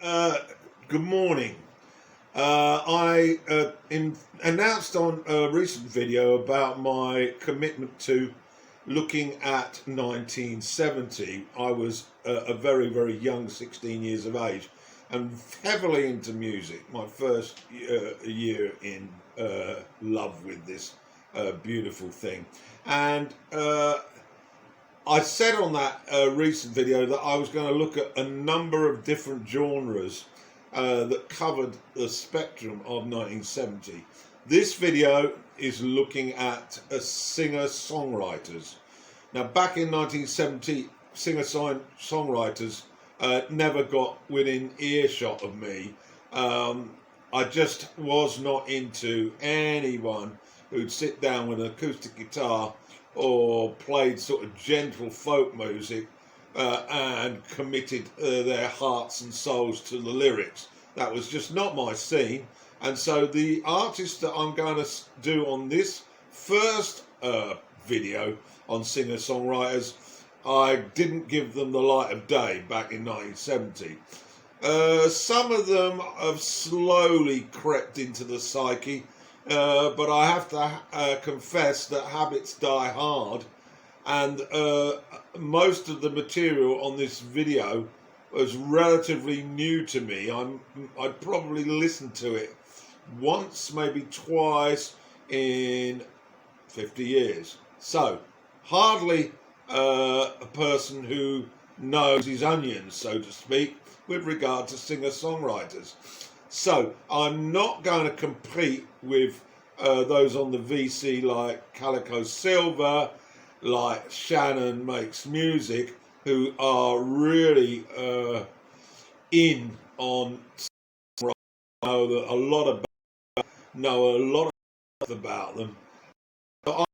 Uh, Good morning. I announced on a recent video about my commitment to looking at 1970. I was a very, very young 16 years of age and heavily into music. My first year in love with this beautiful thing. And I said on that recent video that I was going to look at a number of different genres that covered the spectrum of 1970. This video is looking at singer-songwriters. Now, back in 1970, singer-songwriters never got within earshot of me. I just was not into anyone who'd sit down with an acoustic guitar or played sort of gentle folk music and committed their hearts and souls to the lyrics. That was just not my scene. And so the artists that I'm going to do on this first video on singer-songwriters, I didn't give them the light of day back in 1970. Some of them have slowly crept into the psyche, but I have to confess that habits die hard, and most of the material on this video was relatively new to me. I'd probably listened to it once, maybe twice in 50 years. So, hardly a person who knows his onions, so to speak, with regard to singer-songwriters. So, I'm not going to compete with those on the VC like Calico Silver, like Shannon Makes Music, who are really in on know that know a lot about them. But I'm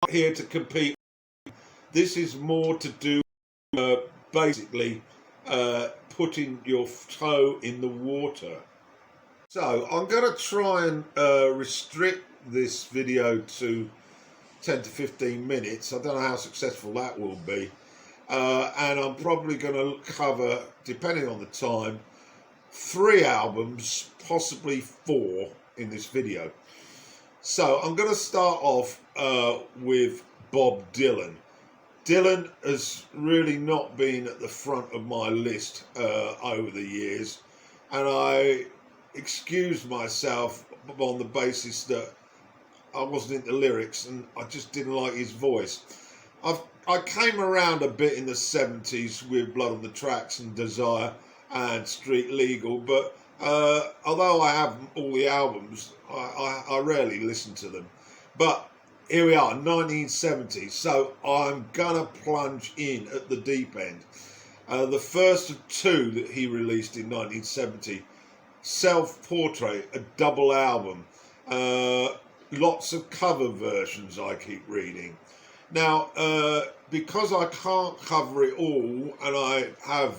not here to compete. This is more to do basically putting your toe in the water. So I'm going to try and restrict this video to 10 to 15 minutes. I don't know how successful that will be. And I'm probably going to cover, depending on the time, 3 albums, possibly 4 in this video. So I'm going to start off with Bob Dylan. Dylan has really not been at the front of my list over the years, and I excused myself on the basis that I wasn't into lyrics and I just didn't like his voice. I came around a bit in the 70s with Blood on the Tracks and Desire and Street Legal, but although I have all the albums, I rarely listen to them. But here we are, 1970, so I'm gonna plunge in at the deep end. The first of 2 that he released in 1970, Self-Portrait, a double album. Lots of cover versions, I keep reading. Now, because I can't cover it all, and I have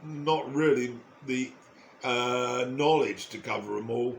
not really the knowledge to cover them all,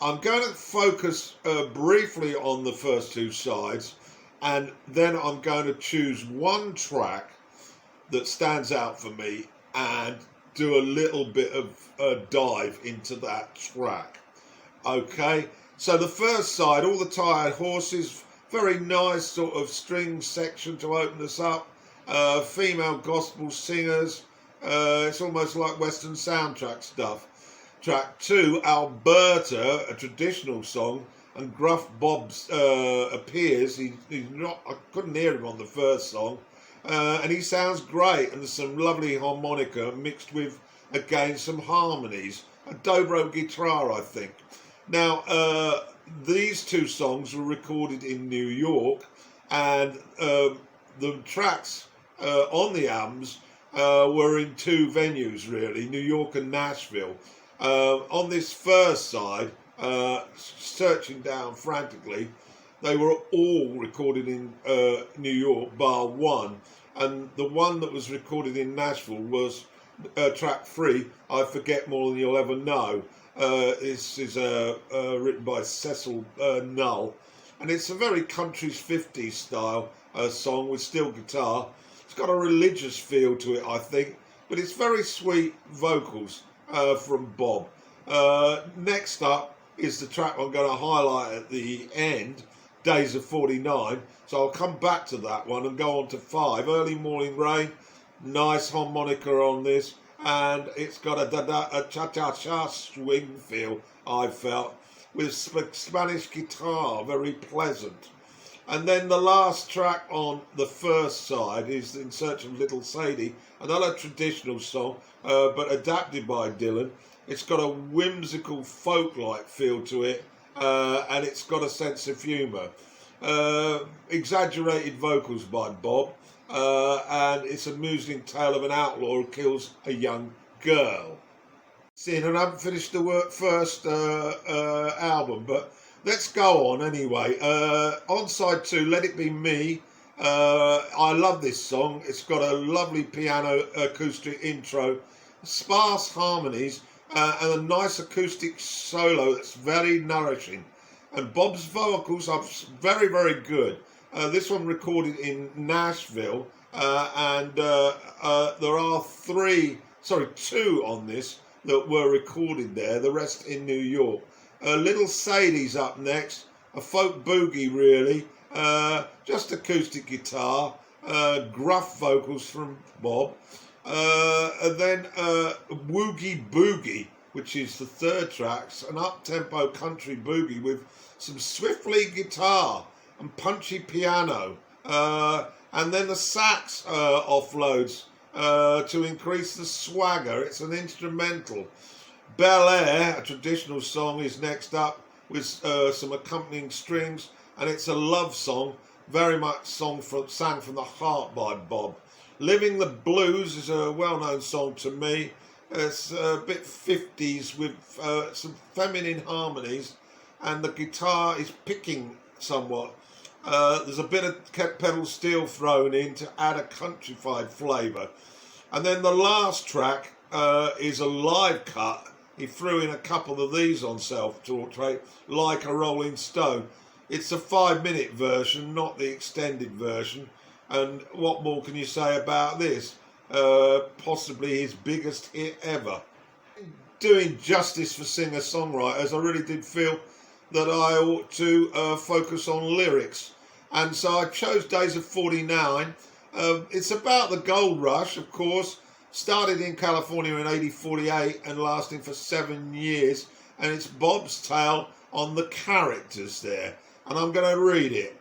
I'm going to focus briefly on the first 2 sides, and then I'm going to choose one track that stands out for me and do a little bit of a dive into that track. Okay, so the first side, All the Tired Horses, very nice sort of string section to open us up. Female gospel singers. It's almost like Western soundtrack stuff. Track 2, Alberta, a traditional song, and Gruff Bob appears. He's not. I couldn't hear him on the first song, and he sounds great. And there's some lovely harmonica mixed with, again, some harmonies. A dobro guitar, I think. Now, these 2 songs were recorded in New York, and the tracks on the albums were in 2 venues, really, New York and Nashville. On this first side, searching down frantically, they were all recorded in New York, bar 1, and the one that was recorded in Nashville was track 3, I Forget More Than You'll Ever Know. This is written by Cecil Null, and it's a very country's 50s style song with steel guitar. It's got a religious feel to it, I think, but it's very sweet vocals. from Bob. Next up is the track I'm going to highlight at the end, Days of 49. So I'll come back to that one and go on to 5. Early Morning Rain, nice harmonica on this, and it's got a cha-cha-cha swing feel, I felt, with Spanish guitar, very pleasant. And then the last track on the first side is In Search of Little Sadie, another traditional song, but adapted by Dylan. It's got a whimsical folk-like feel to it, and it's got a sense of humour. Exaggerated vocals by Bob, and it's a amusing tale of an outlaw who kills a young girl. Seeing, and I haven't finished the first album, but let's go on anyway. On side 2, Let It Be Me. I love this song. It's got a lovely piano acoustic intro, sparse harmonies, and a nice acoustic solo that's very nourishing. And Bob's vocals are very, very good. This one recorded in Nashville, and there are 2 on this that were recorded there, the rest in New York. Little Sadie's up next, a folk boogie really, just acoustic guitar, gruff vocals from Bob, and then Woogie Boogie, which is the third track, an up-tempo country boogie with some swiftly guitar and punchy piano, and then the sax offloads to increase the swagger. It's an instrumental. Bel Air, a traditional song, is next up with some accompanying strings, and it's a love song, very much sang from the heart by Bob. Living the Blues is a well-known song to me. It's a bit 50s with some feminine harmonies, and the guitar is picking somewhat. There's a bit of pedal steel thrown in to add a countrified flavour. And then the last track is a live cut. He threw in a couple of these on self-portrait, Like a Rolling Stone. It's a 5-minute version, not the extended version. And what more can you say about this? Possibly his biggest hit ever. Doing justice for singer-songwriters, I really did feel that I ought to focus on lyrics. And so I chose Days of 49. It's about the gold rush, of course. Started in California in 1848 and lasting for 7 years. And it's Bob's tale on the characters there. And I'm going to read it.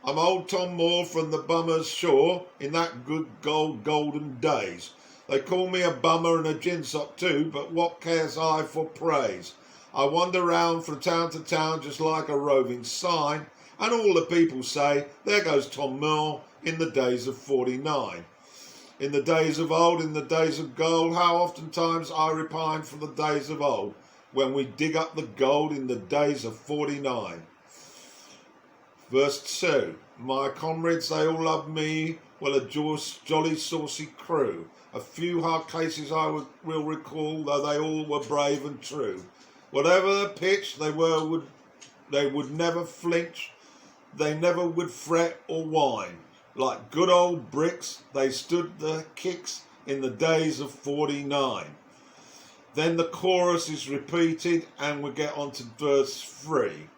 I'm old Tom Moore from the bummer's shore in that good golden days. They call me a bummer and a ginsop too, but what cares I for praise? I wander round from town to town just like a roving sign, and all the people say, there goes Tom Moore in the days of 49. In the days of old, in the days of gold, how oftentimes I repine for the days of old, when we dig up the gold in the days of 49. Verse 2, my comrades, they all love me, well, a jolly saucy crew. A few hard cases I will recall, though they all were brave and true. Whatever the pitch, they would never flinch, they never would fret or whine. Like good old bricks, they stood the kicks in the days of 49. Then the chorus is repeated and we get on to verse 3.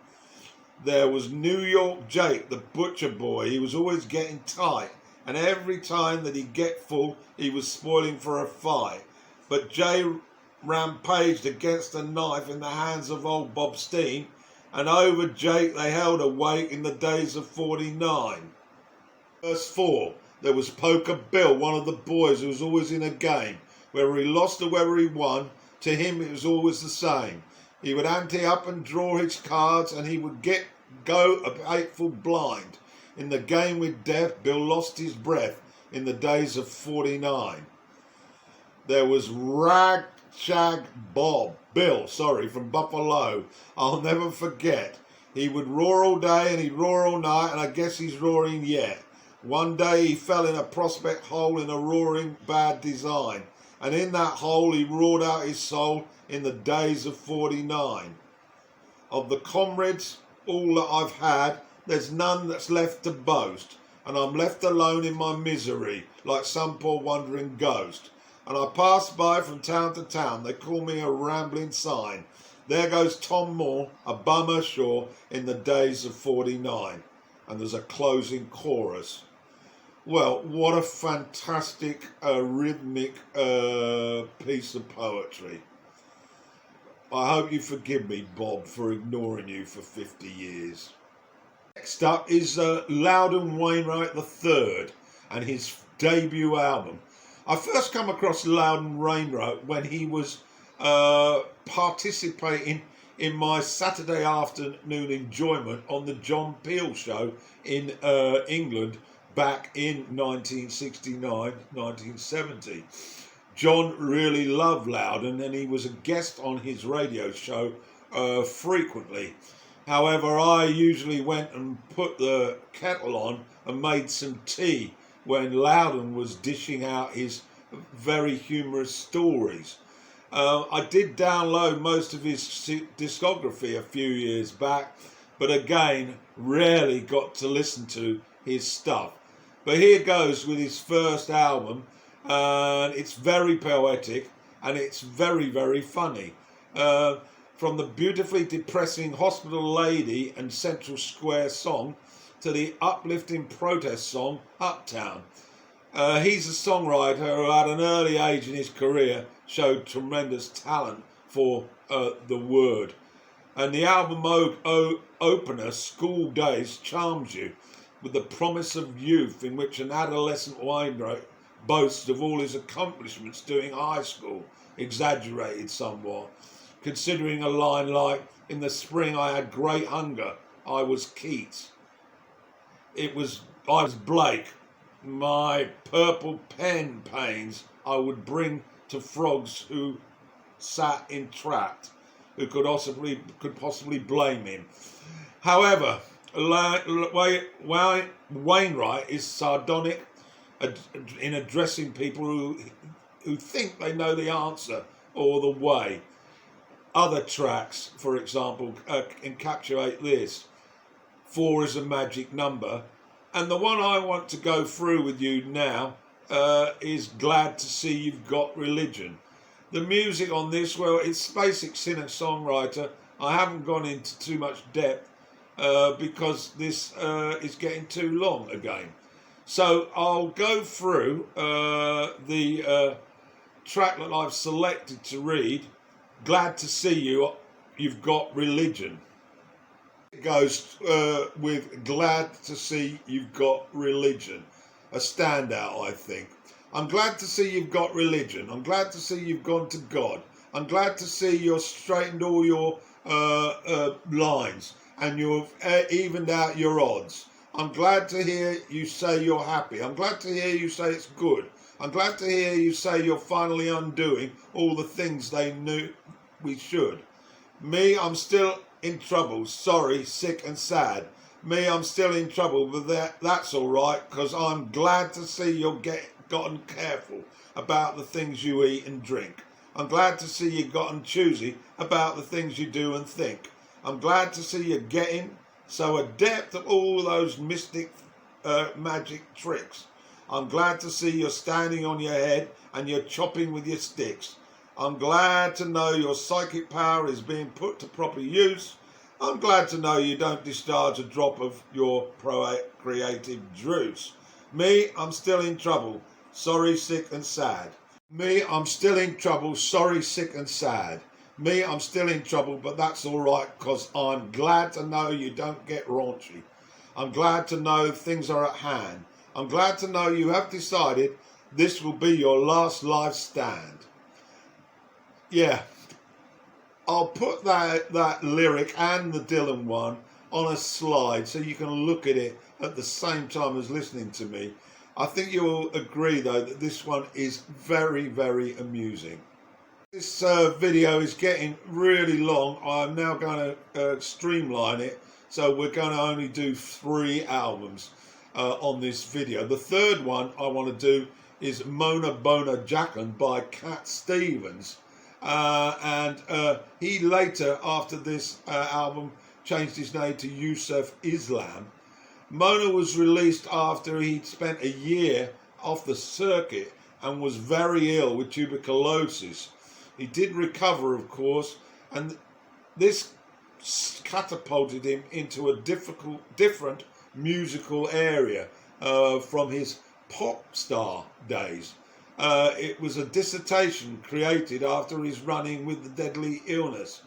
There was New York Jake, the butcher boy. He was always getting tight, and every time that he'd get full, he was spoiling for a fight. But Jay rampaged against a knife in the hands of old Bob Steen, and over Jake they held a wake in the days of 49. Verse 4, there was Poker Bill, one of the boys who was always in a game. Whether he lost or whether he won, to him it was always the same. He would ante up and draw his cards, and he would go a hateful blind. In the game with death, Bill lost his breath in the days of 49. There was Ragshag Bill, from Buffalo. I'll never forget. He would roar all day and he'd roar all night, and I guess he's roaring yet. One day he fell in a prospect hole in a roaring bad design, and in that hole he roared out his soul in the days of 49. Of the comrades, all that I've had, there's none that's left to boast, and I'm left alone in my misery, like some poor wandering ghost. and I pass by from town to town. They call me a rambling sign. There goes Tom Moore, a bum ashore in the days of 49. And there's a closing chorus. Well, what a fantastic rhythmic piece of poetry. I hope you forgive me, Bob, for ignoring you for 50 years. Next up is Loudon Wainwright III and his debut album. I first come across Loudon Wainwright when he was participating in my Saturday afternoon enjoyment on the John Peel show in England back in 1969, 1970. John really loved Loudon and he was a guest on his radio show frequently. However, I usually went and put the kettle on and made some tea when Loudon was dishing out his very humorous stories. I did download most of his discography a few years back, but again, rarely got to listen to his stuff. But here goes with his first album, and it's very poetic and it's very, very funny. From the beautifully depressing Hospital Lady and Central Square song to the uplifting protest song Uptown. He's a songwriter who at an early age in his career showed tremendous talent for the word. And the album opener, School Days, charms you with the promise of youth in which an adolescent Wainwright boasts of all his accomplishments during high school, exaggerated somewhat, considering a line like, "In the spring I had great hunger, I was Keats. I was Blake. My purple pen pains I would bring to frogs who sat entrapped, who could possibly blame him." However, Wainwright is sardonic in addressing people who think they know the answer or the way. Other tracks, for example, encapsulate this. 4 is a magic number. And the one I want to go through with you now is Glad to See You've Got Religion. The music on this, well, it's basic singer-songwriter. I haven't gone into too much depth because this is getting too long again. So I'll go through the track that I've selected to read, Glad to See You've Got Religion. It goes with Glad to See You've Got Religion. A standout, I think. I'm glad to see you've got religion. I'm glad to see you've gone to God. I'm glad to see you've straightened all your lines and you've evened out your odds. I'm glad to hear you say you're happy. I'm glad to hear you say it's good. I'm glad to hear you say you're finally undoing all the things they knew we should. Me, I'm still in trouble, sorry, sick and sad. Me, I'm still in trouble, but that's all right, because I'm glad to see you're gotten careful about the things you eat and drink. I'm glad to see you've gotten choosy about the things you do and think. I'm glad to see you're getting so adept at all those mystic magic tricks. I'm glad to see you're standing on your head and you're chopping with your sticks. I'm glad to know your psychic power is being put to proper use. I'm glad to know you don't discharge a drop of your creative juice. Me, I'm still in trouble, sorry, sick and sad. Me, I'm still in trouble, sorry, sick and sad. Me, I'm still in trouble, but that's all right, because I'm glad to know you don't get raunchy. I'm glad to know things are at hand. I'm glad to know you have decided this will be your last life stand. Yeah, I'll put that lyric and the Dylan one on a slide so you can look at it at the same time as listening to me. I think you'll agree, though, that this one is very, very amusing. This video is getting really long. I'm now going to streamline it, so we're going to only do 3 albums on this video. The third one I want to do is Mona Bona Jackan by Cat Stevens. And he later, after this album, changed his name to Yusuf Islam. Mona was released after he'd spent a year off the circuit and was very ill with tuberculosis. He did recover, of course, and this catapulted him into a different musical area from his pop star days. It was a dissertation created after his run-in with the deadly illness,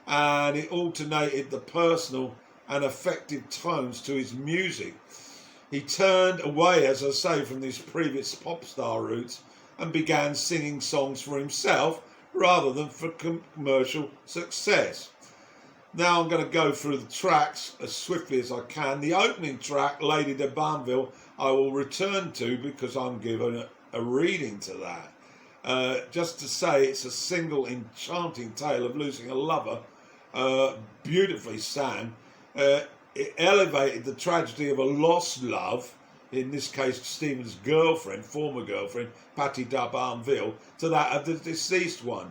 and it alternated the personal and affective tones to his music. He turned away, as I say, from his previous pop star roots and began singing songs for himself rather than for commercial success. Now I'm going to go through the tracks as swiftly as I can. The opening track, Lady de Barnville, I will return to because I'm giving a reading to that. Just to say, it's a single enchanting tale of losing a lover, beautifully sang. It elevated the tragedy of a lost love, in this case Stephen's girlfriend, former girlfriend, Patty de Barnville, to that of the deceased one.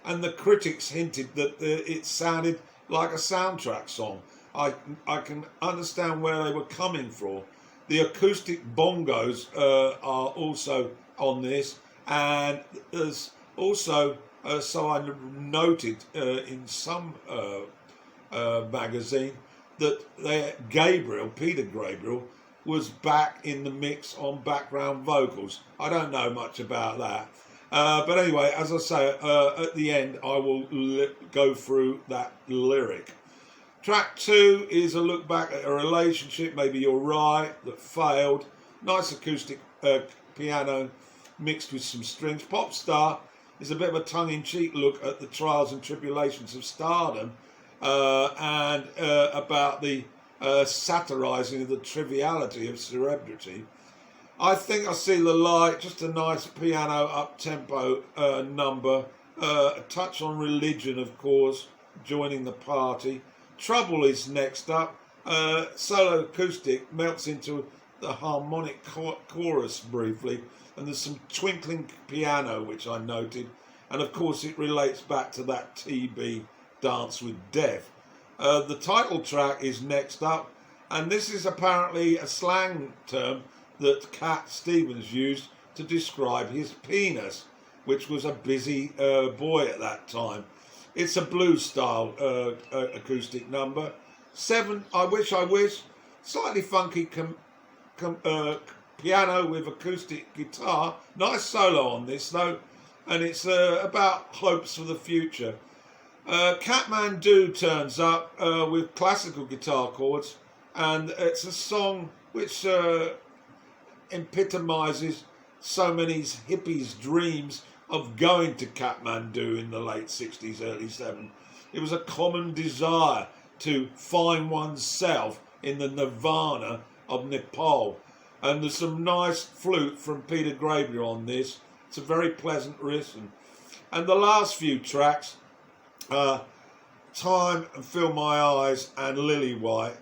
And the critics hinted that it sounded like a soundtrack song. I can understand where they were coming from. The acoustic bongos are also on this, and there's also, so I noted in some magazine, that Peter Gabriel, was back in the mix on background vocals. I don't know much about that. But anyway, as I say, at the end, I will go through that lyric. Track 2 is a look back at a relationship, maybe you're right, that failed. Nice acoustic piano mixed with some strings. Pop Star is a bit of a tongue-in-cheek look at the trials and tribulations of stardom, and about the satirising of the triviality of celebrity. I Think I See the Light, just a nice piano up-tempo number, a touch on religion, of course, joining the party. Trouble is next up, solo acoustic, melts into the harmonic chorus briefly, and there's some twinkling piano which I noted, and of course it relates back to that TB Dance with Death. The title track is next up, and this is apparently a slang term that Cat Stevens used to describe his penis, which was a busy boy at that time. It's a blues style acoustic number. 7, I Wish, slightly funky piano with acoustic guitar. Nice solo on this though, and it's about hopes for the future. Kathmandu turns up with classical guitar chords, and it's a song which epitomises so many hippies' dreams of going to Kathmandu in the late 60s, early 70s. It was a common desire to find oneself in the nirvana of Nepal. And there's some nice flute from Peter Gabriel on this. It's a very pleasant listen. And the last few tracks, Time and Fill My Eyes and Lily White,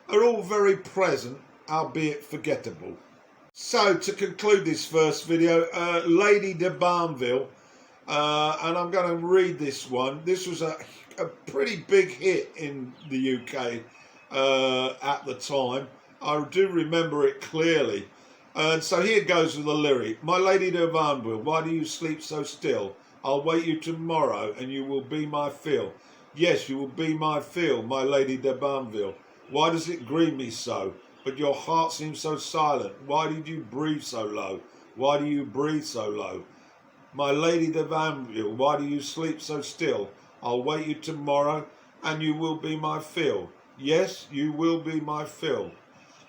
are all very present, albeit forgettable. So to conclude this first video, Lady de Barnville, and I'm going to read this one. This was a pretty big hit in the UK at the time. I do remember it clearly. And so here goes with the lyric. My Lady de Barnville, why do you sleep so still? I'll wait you tomorrow and you will be my fill. Yes, you will be my fill, my Lady de Barnville. Why does it grieve me so? But your heart seems so silent. Why did you breathe so low? Why do you breathe so low? My Lady de Barnville, why do you sleep so still? I'll wait you tomorrow and you will be my fill. Yes, you will be my fill.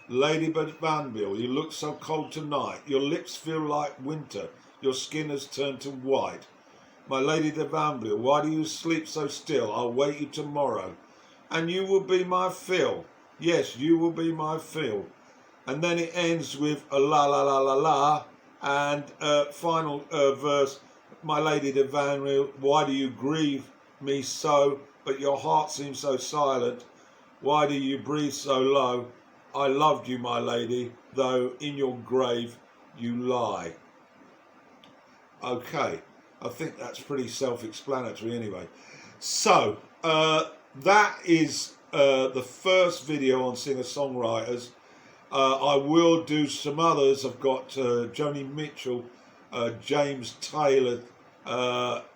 Lady de Barnville, you look so cold tonight. Your lips feel like winter. Your skin has turned to white. My Lady de Barnville, why do you sleep so still? I'll wait you tomorrow and you will be my fill. Yes, you will be my fill. And then it ends with a la la la la la, and final verse, my Lady de Barnville, why do you grieve me so, but your heart seems so silent? Why do you breathe so low? I loved you, my lady, though in your grave you lie. Okay, I think that's pretty self-explanatory anyway. So, that is the first video on singer-songwriters. I will do some others. I've got Joni Mitchell James Taylor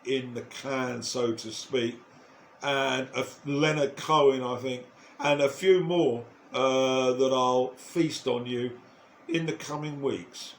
in the can, so to speak, and Leonard Cohen, I think, and a few more that I'll feast on you in the coming weeks.